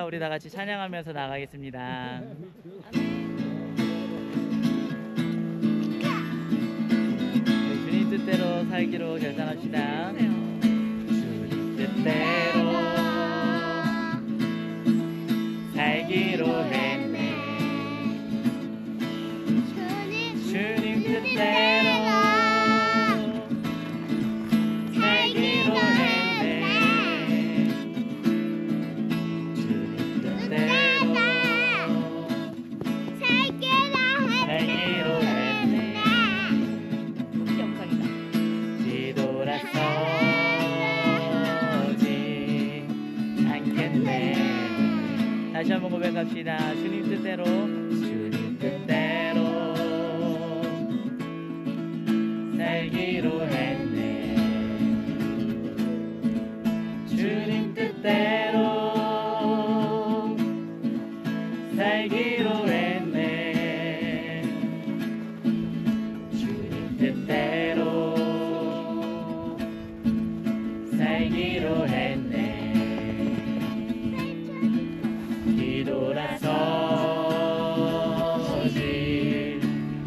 우리 다 같이 찬양하면서 나가겠습니다. 네, 주님 뜻대로 살기로 결단합시다. 주님 뜻대로 살기로 했네. 주님 뜻대로 살기로 했네. 주님 뜻대로 살기로 했네. 뒤돌아서지 않겠네. 다시 한번 고백합시다. 주님 뜻대로 주님 뜻대로 살기로 했네. 주님 뜻대로 살기로 했네. 주님 뜻대로 살기로 했네. 뒤돌아서지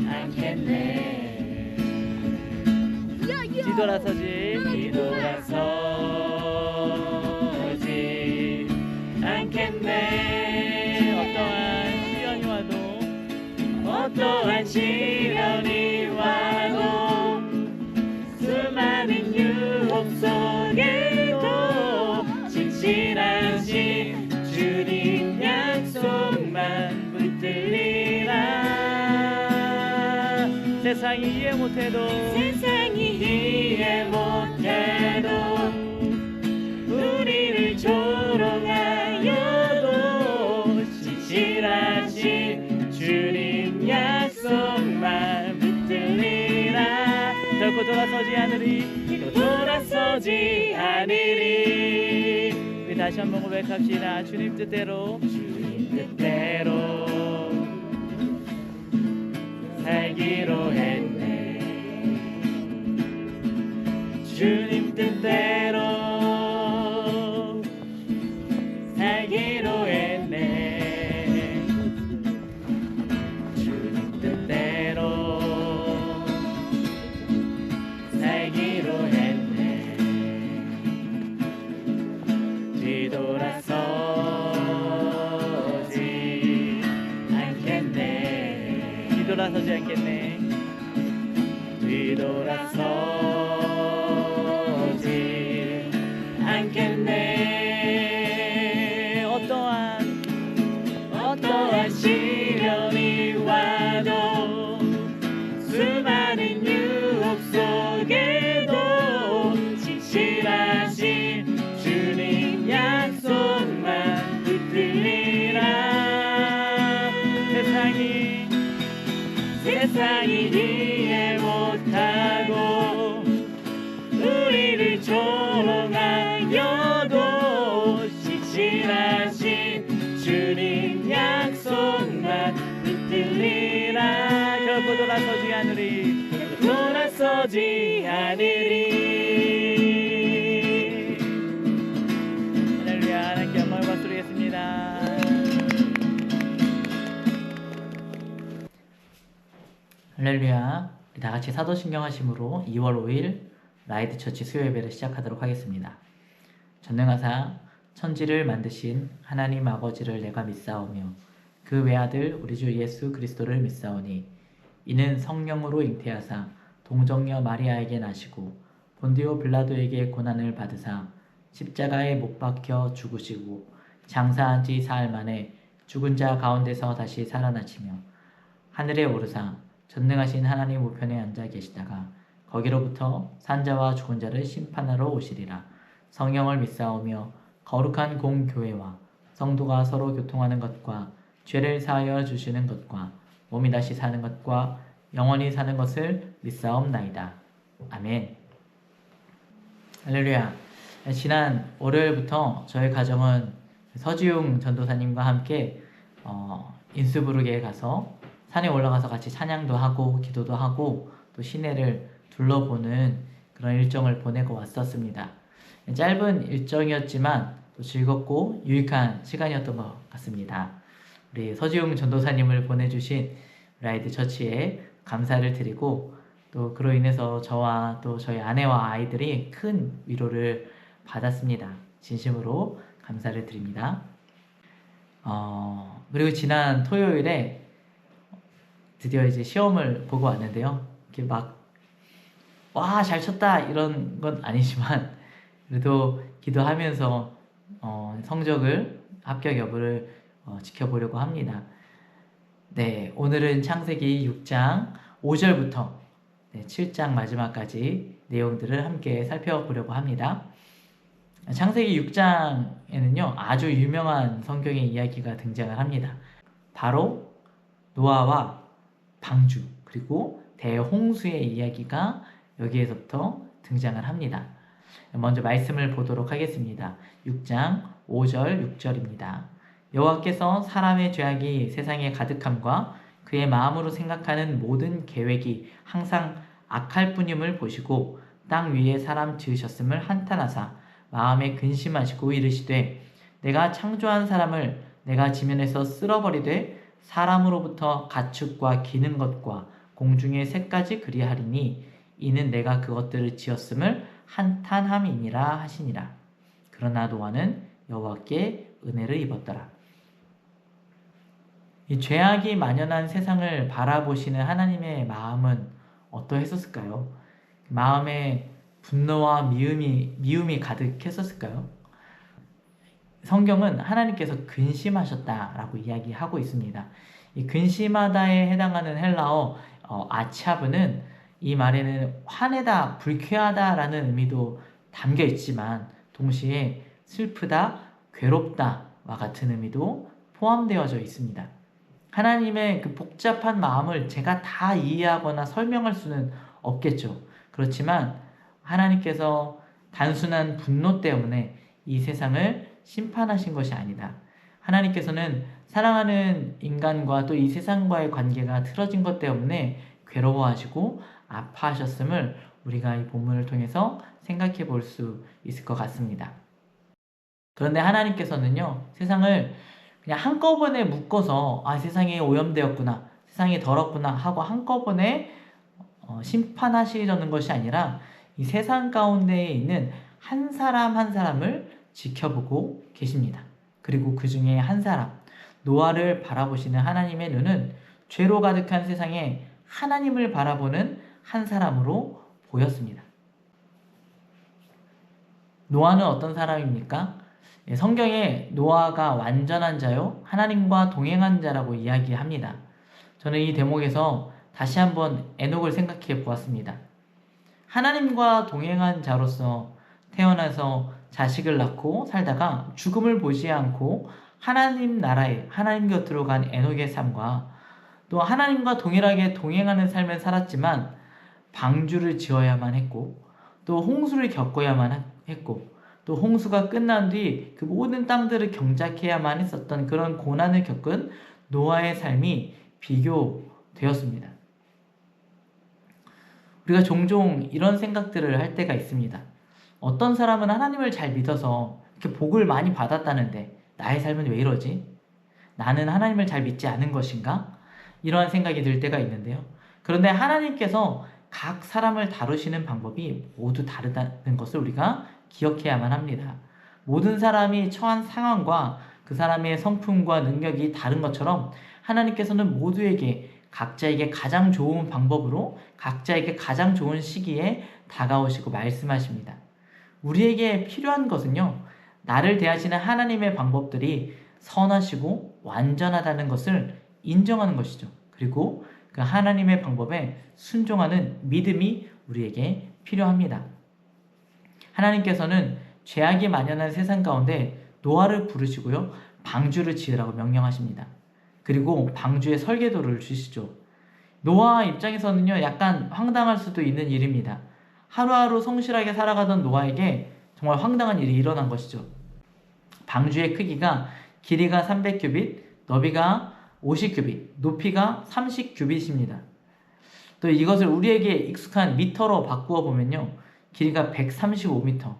않겠네. 뒤돌아서지 않겠네. 어떠한 시련이 와도 수많은 유혹 속에도 신실하신 주님 약속만 붙들리라. 세상이 이해 못해도 우리를 조롱하여도 신실하신 주님 약속만 붙들리라. 결코 돌아서지 않으리. 우리 다시 한번 고백합시다. 주님 뜻대로 살기로 했네. 주님 뜻대로 살기로 했네. 주님 뜻대로 살기로 했네. 뒤돌아서지 않겠네. 뒤돌아서지 않겠네. 어떠한 시련이 와도 수많은 유혹 속에도 신실하신 주님 약속만 붙들리라. 세상이 이해 못하고 우리를 조롱하여도 신실하신 주님 약속만 붙들리라. 결코 돌아서지 않으리. 할렐루야. 하나님께 영광을 받드리겠습니다. 할렐루야. 우리 다같이 사도신경 하심으로 2월 5일 라이드처치 수요예배를 시작하도록 하겠습니다. 전능하사 천지를 만드신 하나님 아버지를 내가 믿사오며 그 외아들 우리 주 예수 그리스도를 믿사오니 이는 성령으로 잉태하사 동정녀 마리아에게 나시고 본디오 빌라도에게 고난을 받으사 십자가에 못 박혀 죽으시고 장사한 지 사흘 만에 죽은 자 가운데서 다시 살아나시며 하늘에 오르사 전능하신 하나님 우편에 앉아 계시다가 거기로부터 산자와 죽은 자를 심판하러 오시리라. 성령을 믿사오며 거룩한 공교회와 성도가 서로 교통하는 것과 죄를 사하여 주시는 것과 몸이 다시 사는 것과 영원히 사는 것을 믿사옵나이다. 아멘. 할렐루야. 지난 월요일부터 저희 가정은 서지웅 전도사님과 함께 인스부르크에 가서 산에 올라가서 같이 찬양도 하고 기도도 하고 또 시내를 둘러보는 그런 일정을 보내고 왔었습니다. 짧은 일정이었지만 또 즐겁고 유익한 시간이었던 것 같습니다. 우리 서지웅 전도사님을 보내주신 라이드 처치에 감사를 드리고, 또 그로 인해서 저와 또 저희 아내와 아이들이 큰 위로를 받았습니다. 진심으로 감사를 드립니다. 그리고 지난 토요일에 드디어 이제 시험을 보고 왔는데요. 이렇게 막, 와, 잘 쳤다! 이런 건 아니지만, 그래도 기도하면서 성적을, 합격 여부를 지켜보려고 합니다. 네, 오늘은 창세기 6장 5절부터 7장 마지막까지 내용들을 함께 살펴보려고 합니다. 창세기 6장에는요, 아주 유명한 성경의 이야기가 등장을 합니다. 바로 노아와 방주, 그리고 대홍수의 이야기가 여기에서부터 등장을 합니다. 먼저 말씀을 보도록 하겠습니다. 6장 5절 6절입니다. 여호와께서 사람의 죄악이 세상에 가득함과 그의 마음으로 생각하는 모든 계획이 항상 악할 뿐임을 보시고 땅 위에 사람 지으셨음을 한탄하사 마음에 근심하시고 이르시되 내가 창조한 사람을 내가 지면에서 쓸어버리되 사람으로부터 가축과 기는 것과 공중의 새까지 그리하리니 이는 내가 그것들을 지었음을 한탄함이니라 하시니라. 그러나 노아는 여호와께 은혜를 입었더라. 이 죄악이 만연한 세상을 바라보시는 하나님의 마음은 어떠했었을까요? 마음에 분노와 미움이 가득했었을까요? 성경은 하나님께서 근심하셨다라고 이야기하고 있습니다. 이 근심하다에 해당하는 헬라어 아차브는 이 말에는 화내다, 불쾌하다라는 의미도 담겨 있지만 동시에 슬프다, 괴롭다와 같은 의미도 포함되어져 있습니다. 하나님의 그 복잡한 마음을 제가 다 이해하거나 설명할 수는 없겠죠. 그렇지만 하나님께서 단순한 분노 때문에 이 세상을 심판하신 것이 아니다. 하나님께서는 사랑하는 인간과 또 이 세상과의 관계가 틀어진 것 때문에 괴로워하시고 아파하셨음을 우리가 이 본문을 통해서 생각해 볼 수 있을 것 같습니다. 그런데 하나님께서는요, 세상을 그냥 한꺼번에 묶어서 세상이 오염되었구나, 세상이 더럽구나 하고 한꺼번에 심판하시려는 것이 아니라 이 세상 가운데에 있는 한 사람 한 사람을 지켜보고 계십니다. 그리고 그 중에 한 사람, 노아를 바라보시는 하나님의 눈은 죄로 가득한 세상에 하나님을 바라보는 한 사람으로 보였습니다. 노아는 어떤 사람입니까? 성경에 노아가 완전한 자요, 하나님과 동행한 자라고 이야기합니다. 저는 이 대목에서 다시 한번 에녹을 생각해 보았습니다. 하나님과 동행한 자로서 태어나서 자식을 낳고 살다가 죽음을 보지 않고 하나님 나라에, 하나님 곁으로 간 에녹의 삶과 또 하나님과 동일하게 동행하는 삶을 살았지만 방주를 지어야만 했고 또 홍수를 겪어야만 했고 또 홍수가 끝난 뒤 그 모든 땅들을 경작해야만 했었던 그런 고난을 겪은 노아의 삶이 비교되었습니다. 우리가 종종 이런 생각들을 할 때가 있습니다. 어떤 사람은 하나님을 잘 믿어서 이렇게 복을 많이 받았다는데 나의 삶은 왜 이러지? 나는 하나님을 잘 믿지 않은 것인가? 이러한 생각이 들 때가 있는데요. 그런데 하나님께서 각 사람을 다루시는 방법이 모두 다르다는 것을 우리가 기억해야만 합니다. 모든 사람이 처한 상황과 그 사람의 성품과 능력이 다른 것처럼 하나님께서는 모두에게 각자에게 가장 좋은 방법으로 각자에게 가장 좋은 시기에 다가오시고 말씀하십니다. 우리에게 필요한 것은요, 나를 대하시는 하나님의 방법들이 선하시고 완전하다는 것을 인정하는 것이죠. 그리고 그 하나님의 방법에 순종하는 믿음이 우리에게 필요합니다. 하나님께서는 죄악이 만연한 세상 가운데 노아를 부르시고요, 방주를 지으라고 명령하십니다. 그리고 방주의 설계도를 주시죠. 노아 입장에서는요, 약간 황당할 수도 있는 일입니다. 하루하루 성실하게 살아가던 노아에게 정말 황당한 일이 일어난 것이죠. 방주의 크기가 길이가 300규빗, 너비가 50규빗, 높이가 30규빗입니다. 또 이것을 우리에게 익숙한 미터로 바꾸어 보면요, 길이가 135m,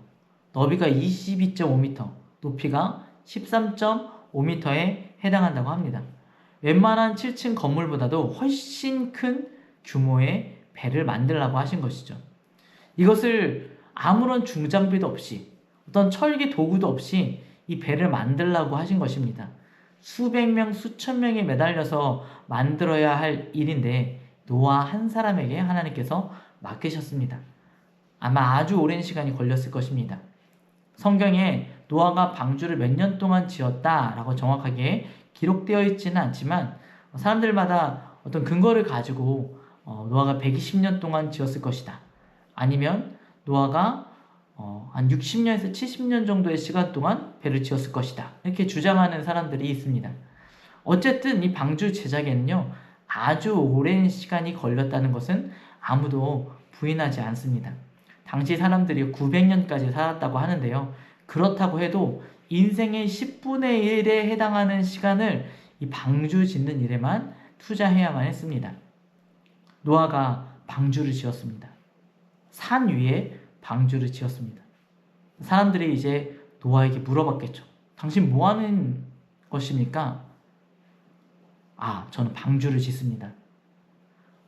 너비가 22.5m, 높이가 13.5m에 해당한다고 합니다. 웬만한 7층 건물보다도 훨씬 큰 규모의 배를 만들라고 하신 것이죠. 이것을 아무런 중장비도 없이 어떤 철기 도구도 없이 이 배를 만들라고 하신 것입니다. 수백 명, 수천 명이 매달려서 만들어야 할 일인데 노아 한 사람에게 하나님께서 맡기셨습니다. 아마 아주 오랜 시간이 걸렸을 것입니다. 성경에 노아가 방주를 몇 년 동안 지었다라고 정확하게 기록되어 있지는 않지만 사람들마다 어떤 근거를 가지고 노아가 120년 동안 지었을 것이다. 아니면 노아가 한 60년에서 70년 정도의 시간 동안 배를 지었을 것이다. 이렇게 주장하는 사람들이 있습니다. 어쨌든 이 방주 제작에는요, 아주 오랜 시간이 걸렸다는 것은 아무도 부인하지 않습니다. 당시 사람들이 900년까지 살았다고 하는데요. 그렇다고 해도 인생의 10분의 1에 해당하는 시간을 이 방주 짓는 일에만 투자해야만 했습니다. 노아가 방주를 지었습니다. 산 위에 방주를 지었습니다. 사람들이 이제 노아에게 물어봤겠죠. 당신 뭐 하는 것입니까? 저는 방주를 짓습니다.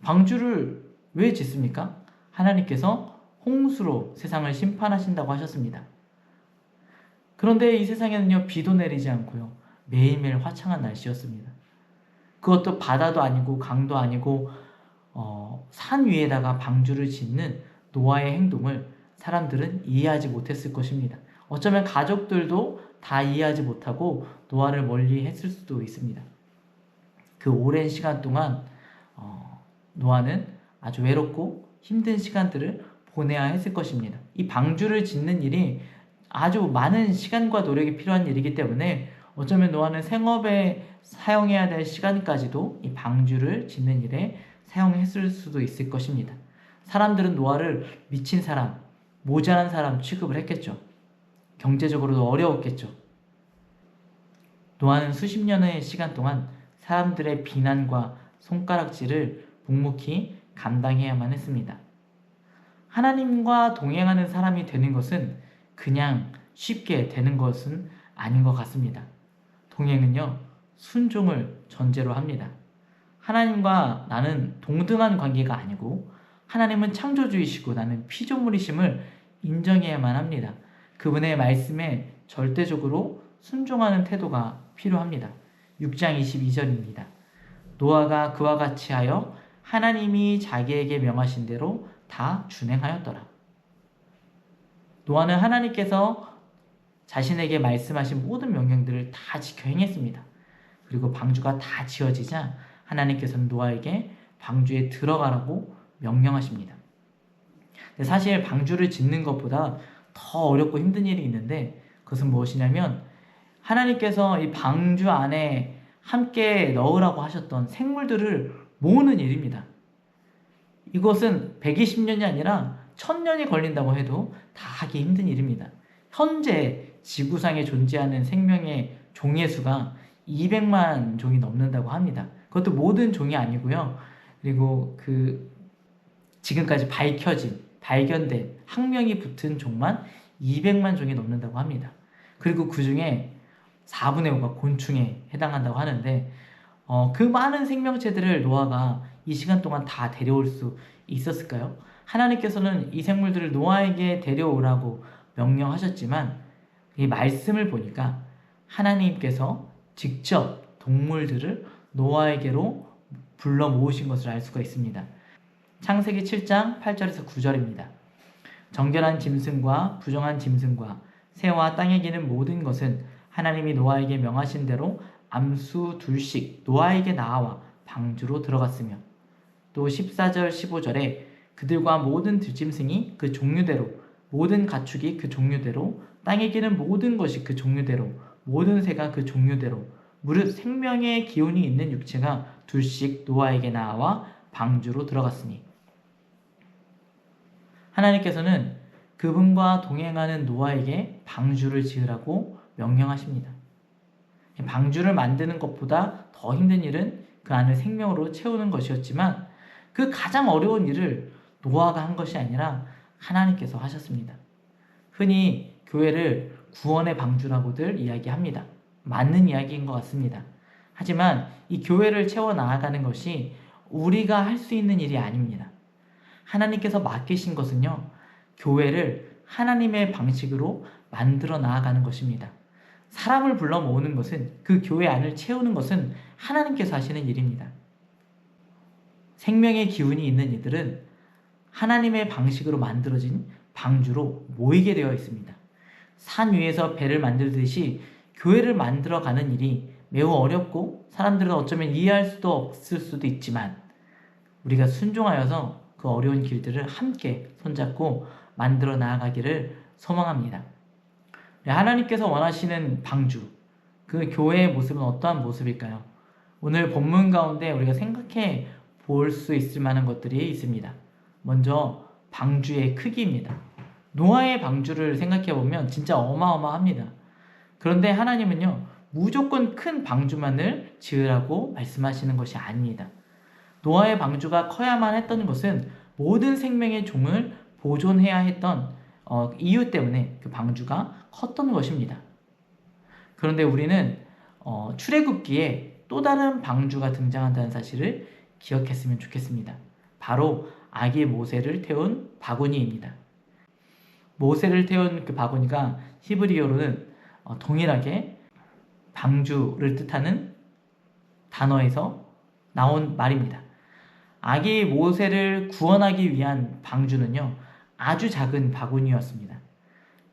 방주를 왜 짓습니까? 하나님께서 홍수로 세상을 심판하신다고 하셨습니다. 그런데 이 세상에는요, 비도 내리지 않고요, 매일매일 화창한 날씨였습니다. 그것도 바다도 아니고 강도 아니고 산 위에다가 방주를 짓는 노아의 행동을 사람들은 이해하지 못했을 것입니다. 어쩌면 가족들도 다 이해하지 못하고 노아를 멀리 했을 수도 있습니다. 그 오랜 시간 동안 노아는 아주 외롭고 힘든 시간들을 보내야 했을 것입니다. 이 방주를 짓는 일이 아주 많은 시간과 노력이 필요한 일이기 때문에 어쩌면 노아는 생업에 사용해야 될 시간까지도 이 방주를 짓는 일에 사용했을 수도 있을 것입니다. 사람들은 노아를 미친 사람, 모자란 사람 취급을 했겠죠. 경제적으로도 어려웠겠죠. 노아는 수십 년의 시간 동안 사람들의 비난과 손가락질을 묵묵히 감당해야만 했습니다. 하나님과 동행하는 사람이 되는 것은 그냥 쉽게 되는 것은 아닌 것 같습니다. 동행은요, 순종을 전제로 합니다. 하나님과 나는 동등한 관계가 아니고 하나님은 창조주이시고 나는 피조물이심을 인정해야만 합니다. 그분의 말씀에 절대적으로 순종하는 태도가 필요합니다. 6장 22절입니다. 노아가 그와 같이 하여 하나님이 자기에게 명하신 대로 다 준행하였더라. 노아는 하나님께서 자신에게 말씀하신 모든 명령들을 다 지켜 행했습니다. 그리고 방주가 다 지어지자 하나님께서는 노아에게 방주에 들어가라고 명령하십니다. 사실 방주를 짓는 것보다 더 어렵고 힘든 일이 있는데 그것은 무엇이냐면 하나님께서 이 방주 안에 함께 넣으라고 하셨던 생물들을 모으는 일입니다. 이것은 120년이 아니라 1000년이 걸린다고 해도 다 하기 힘든 일입니다. 현재 지구상에 존재하는 생명의 종의 수가 200만 종이 넘는다고 합니다. 그것도 모든 종이 아니고요. 그리고 지금까지 발견된 학명이 붙은 종만 200만 종이 넘는다고 합니다. 그리고 그 중에 4분의 5가 곤충에 해당한다고 하는데 그 많은 생명체들을 노아가 이 시간 동안 다 데려올 수 있었을까요? 하나님께서는 이 생물들을 노아에게 데려오라고 명령하셨지만 이 말씀을 보니까 하나님께서 직접 동물들을 노아에게로 불러 모으신 것을 알 수가 있습니다. 창세기 7장 8절에서 9절입니다. 정결한 짐승과 부정한 짐승과 새와 땅에 기는 모든 것은 하나님이 노아에게 명하신 대로 암수 둘씩 노아에게 나와 방주로 들어갔으며 또 14절 15절에 그들과 모든 들짐승이 그 종류대로 모든 가축이 그 종류대로 땅에 기는 모든 것이 그 종류대로 모든 새가 그 종류대로 무릇 생명의 기운이 있는 육체가 둘씩 노아에게 나와 방주로 들어갔으니 하나님께서는 그분과 동행하는 노아에게 방주를 지으라고 명령하십니다. 방주를 만드는 것보다 더 힘든 일은 그 안을 생명으로 채우는 것이었지만 그 가장 어려운 일을 노아가 한 것이 아니라 하나님께서 하셨습니다. 흔히 교회를 구원의 방주라고들 이야기합니다. 맞는 이야기인 것 같습니다. 하지만 이 교회를 채워 나아가는 것이 우리가 할 수 있는 일이 아닙니다. 하나님께서 맡기신 것은요, 교회를 하나님의 방식으로 만들어 나아가는 것입니다. 사람을 불러 모으는 것은, 그 교회 안을 채우는 것은 하나님께서 하시는 일입니다. 생명의 기운이 있는 이들은 하나님의 방식으로 만들어진 방주로 모이게 되어 있습니다. 산 위에서 배를 만들듯이 교회를 만들어가는 일이 매우 어렵고 사람들은 어쩌면 이해할 수도 없을 수도 있지만, 우리가 순종하여서 그 어려운 길들을 함께 손잡고 만들어 나아가기를 소망합니다. 하나님께서 원하시는 방주, 그 교회의 모습은 어떠한 모습일까요? 오늘 본문 가운데 우리가 생각해 볼 수 있을 만한 것들이 있습니다. 먼저 방주의 크기입니다. 노아의 방주를 생각해 보면 진짜 어마어마합니다. 그런데 하나님은요, 무조건 큰 방주만을 지으라고 말씀하시는 것이 아닙니다. 노아의 방주가 커야만 했던 것은 모든 생명의 종을 보존해야 했던 이유 때문에 그 방주가 컸던 것입니다. 그런데 우리는 출애굽기에 또 다른 방주가 등장한다는 사실을 기억했으면 좋겠습니다. 바로 아기 모세를 태운 바구니입니다. 모세를 태운 그 바구니가 히브리어로는 동일하게 방주를 뜻하는 단어에서 나온 말입니다. 아기 모세를 구원하기 위한 방주는요, 아주 작은 바구니였습니다.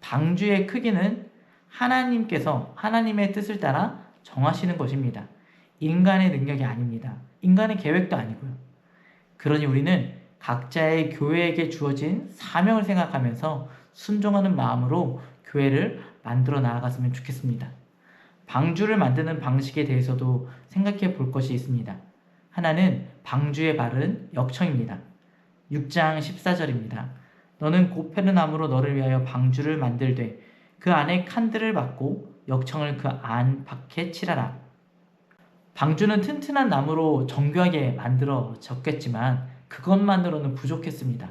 방주의 크기는 하나님께서 하나님의 뜻을 따라 정하시는 것입니다. 인간의 능력이 아닙니다. 인간의 계획도 아니고요. 그러니 우리는 각자의 교회에게 주어진 사명을 생각하면서 순종하는 마음으로 교회를 만들어 나아갔으면 좋겠습니다. 방주를 만드는 방식에 대해서도 생각해 볼 것이 있습니다. 하나는 방주의 발은 역청입니다. 6장 14절입니다. 너는 고페르나무로 너를 위하여 방주를 만들되 그 안에 칸들을 박고 역청을 그 안팎에 칠하라. 방주는 튼튼한 나무로 정교하게 만들어졌겠지만 그것만으로는 부족했습니다.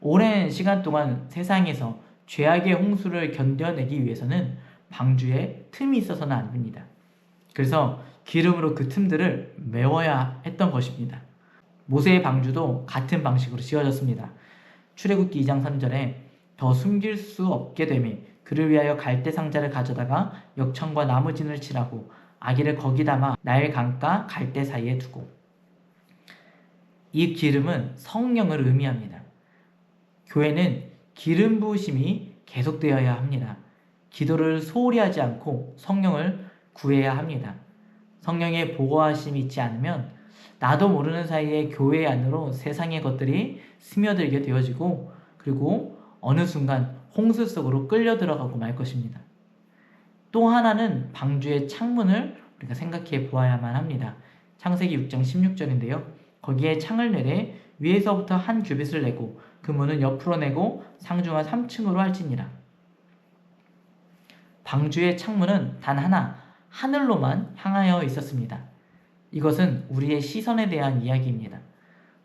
오랜 시간 동안 세상에서 죄악의 홍수를 견뎌내기 위해서는 방주에 틈이 있어서는 안 됩니다. 그래서 기름으로 그 틈들을 메워야 했던 것입니다. 모세의 방주도 같은 방식으로 지어졌습니다. 출애굽기 2장 3절에 더 숨길 수 없게 되매 그를 위하여 갈대 상자를 가져다가 역청과 나무진을 칠하고 아기를 거기 담아 나일 강가 갈대 사이에 두고. 이 기름은 성령을 의미합니다. 교회는 기름 부으심이 계속되어야 합니다. 기도를 소홀히 하지 않고 성령을 구해야 합니다. 성령의 보호하심이 있지 않으면 나도 모르는 사이에 교회 안으로 세상의 것들이 스며들게 되어지고, 그리고 어느 순간 홍수 속으로 끌려 들어가고 말 것입니다. 또 하나는 방주의 창문을 우리가 생각해 보아야만 합니다. 창세기 6장 16절인데요. 거기에 창을 내되 위에서부터 한 규빗을 내고 그 문은 옆으로 내고 상중하 3층으로 할지니라. 방주의 창문은 단 하나, 하늘로만 향하여 있었습니다. 이것은 우리의 시선에 대한 이야기입니다.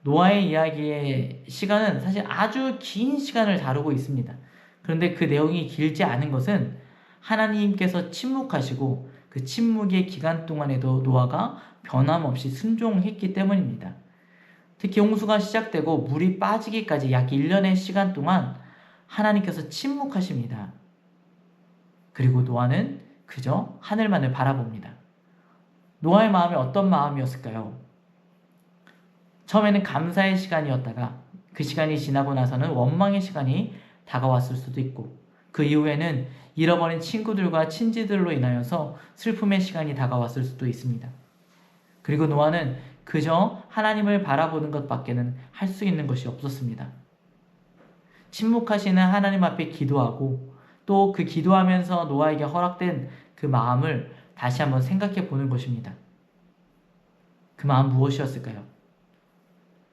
노아의 이야기의 시간은 사실 아주 긴 시간을 다루고 있습니다. 그런데 그 내용이 길지 않은 것은 하나님께서 침묵하시고 그 침묵의 기간 동안에도 노아가 변함없이 순종했기 때문입니다. 특히 홍수가 시작되고 물이 빠지기까지 약 1년의 시간 동안 하나님께서 침묵하십니다. 그리고 노아는 그저 하늘만을 바라봅니다. 노아의 마음이 어떤 마음이었을까요? 처음에는 감사의 시간이었다가 그 시간이 지나고 나서는 원망의 시간이 다가왔을 수도 있고, 그 이후에는 잃어버린 친구들과 친지들로 인하여서 슬픔의 시간이 다가왔을 수도 있습니다. 그리고 노아는 그저 하나님을 바라보는 것밖에는 할 수 있는 것이 없었습니다. 침묵하시는 하나님 앞에 기도하고 또 그 기도하면서 노아에게 허락된 그 마음을 다시 한번 생각해 보는 것입니다. 그 마음 무엇이었을까요?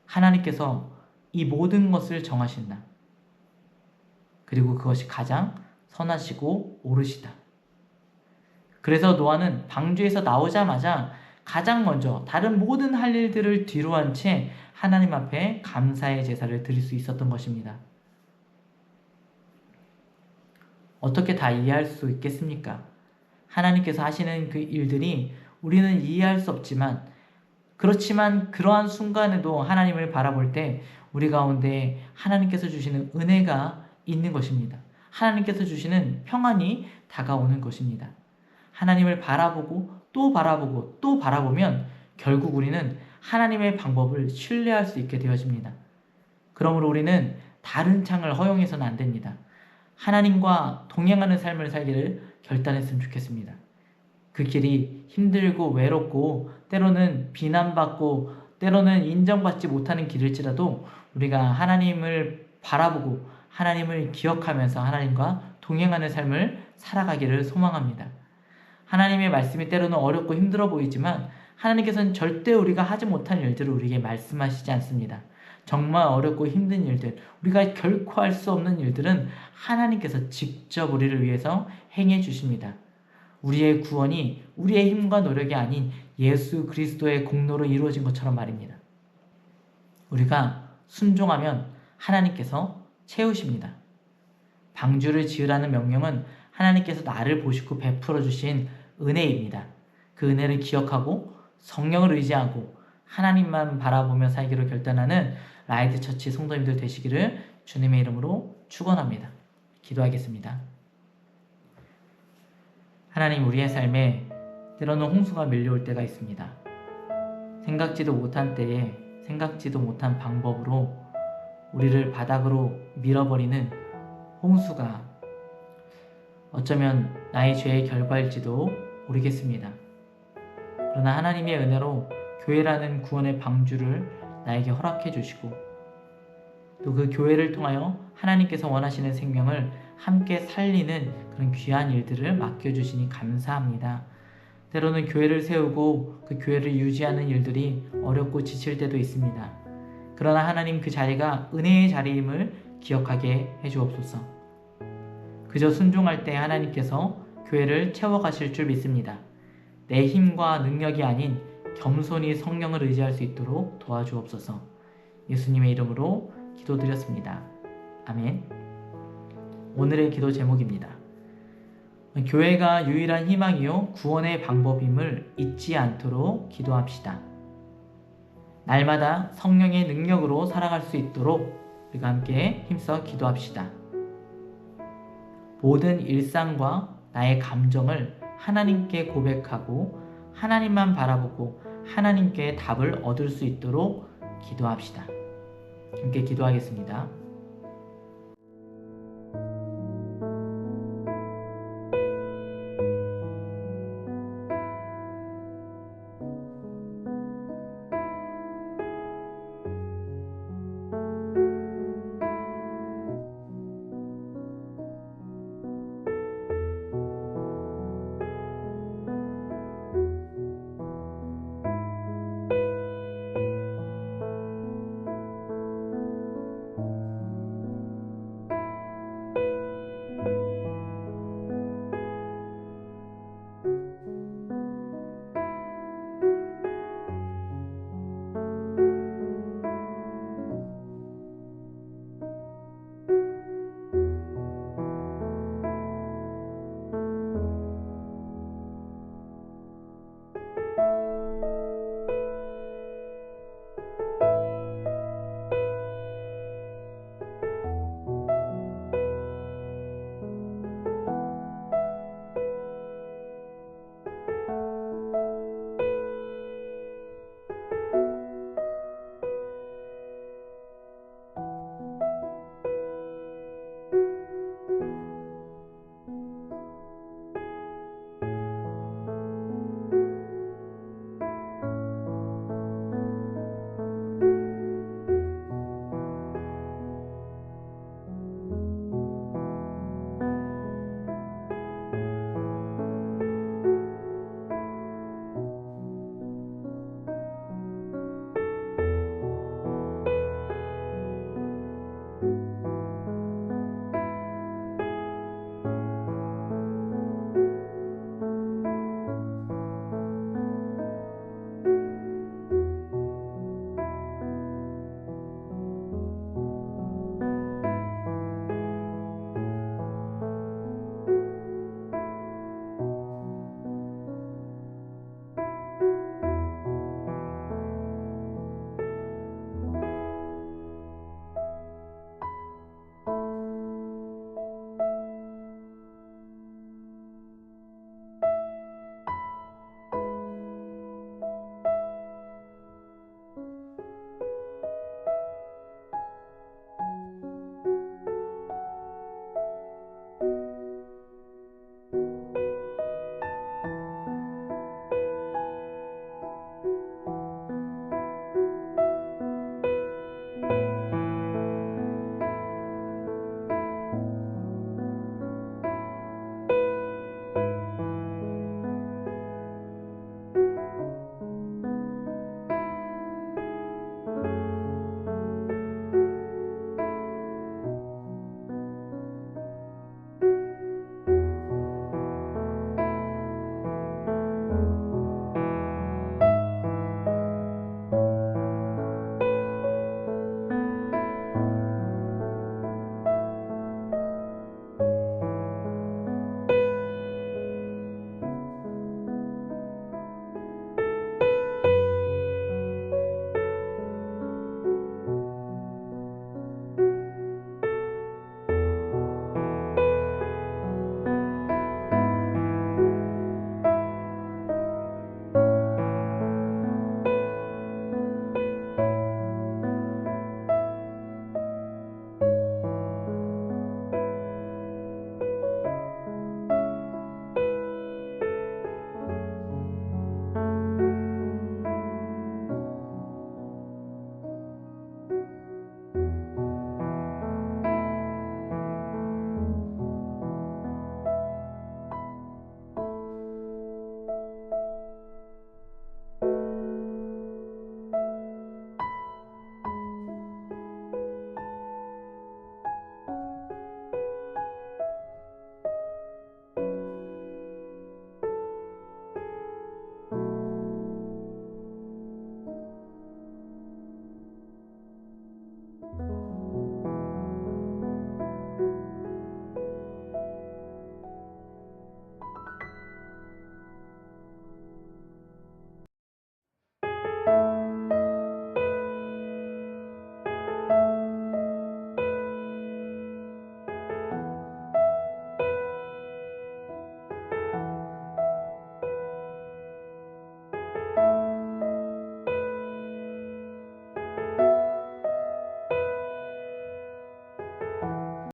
하나님께서 이 모든 것을 정하신다. 그리고 그것이 가장 선하시고 옳으시다. 그래서 노아는 방주에서 나오자마자 가장 먼저 다른 모든 할 일들을 뒤로 한 채 하나님 앞에 감사의 제사를 드릴 수 있었던 것입니다. 어떻게 다 이해할 수 있겠습니까? 하나님께서 하시는 그 일들이 우리는 이해할 수 없지만, 그렇지만 그러한 순간에도 하나님을 바라볼 때 우리 가운데 하나님께서 주시는 은혜가 있는 것입니다. 하나님께서 주시는 평안이 다가오는 것입니다. 하나님을 바라보고 또 바라보고 또 바라보면 결국 우리는 하나님의 방법을 신뢰할 수 있게 되어집니다. 그러므로 우리는 다른 창을 허용해서는 안 됩니다. 하나님과 동행하는 삶을 살기를 결단했으면 좋겠습니다. 그 길이 힘들고 외롭고 때로는 비난받고 때로는 인정받지 못하는 길일지라도 우리가 하나님을 바라보고 하나님을 기억하면서 하나님과 동행하는 삶을 살아가기를 소망합니다. 하나님의 말씀이 때로는 어렵고 힘들어 보이지만 하나님께서는 절대 우리가 하지 못한 일들을 우리에게 말씀하시지 않습니다. 정말 어렵고 힘든 일들, 우리가 결코 할 수 없는 일들은 하나님께서 직접 우리를 위해서 행해 주십니다. 우리의 구원이 우리의 힘과 노력이 아닌 예수 그리스도의 공로로 이루어진 것처럼 말입니다. 우리가 순종하면 하나님께서 채우십니다. 방주를 지으라는 명령은 하나님께서 나를 보시고 베풀어 주신 은혜입니다. 그 은혜를 기억하고 성령을 의지하고 하나님만 바라보며 살기로 결단하는 라이트 처치 성도님들 되시기를 주님의 이름으로 축원합니다. 기도하겠습니다. 하나님, 우리의 삶에 때로는 홍수가 밀려올 때가 있습니다. 생각지도 못한 때에 생각지도 못한 방법으로 우리를 바닥으로 밀어버리는 홍수가 어쩌면 나의 죄의 결과일지도 모르겠습니다. 그러나 하나님의 은혜로 교회라는 구원의 방주를 나에게 허락해 주시고 또 그 교회를 통하여 하나님께서 원하시는 생명을 함께 살리는 그런 귀한 일들을 맡겨주시니 감사합니다. 때로는 교회를 세우고 그 교회를 유지하는 일들이 어렵고 지칠 때도 있습니다. 그러나 하나님, 그 자리가 은혜의 자리임을 기억하게 해주옵소서. 그저 순종할 때 하나님께서 교회를 채워가실 줄 믿습니다. 내 힘과 능력이 아닌 겸손히 성령을 의지할 수 있도록 도와주옵소서. 예수님의 이름으로 기도드렸습니다. 아멘. 오늘의 기도 제목입니다. 교회가 유일한 희망이요 구원의 방법임을 잊지 않도록 기도합시다. 날마다 성령의 능력으로 살아갈 수 있도록 우리가 함께 힘써 기도합시다. 모든 일상과 나의 감정을 하나님께 고백하고 하나님만 바라보고 하나님께 답을 얻을 수 있도록 기도합시다. 함께 기도하겠습니다.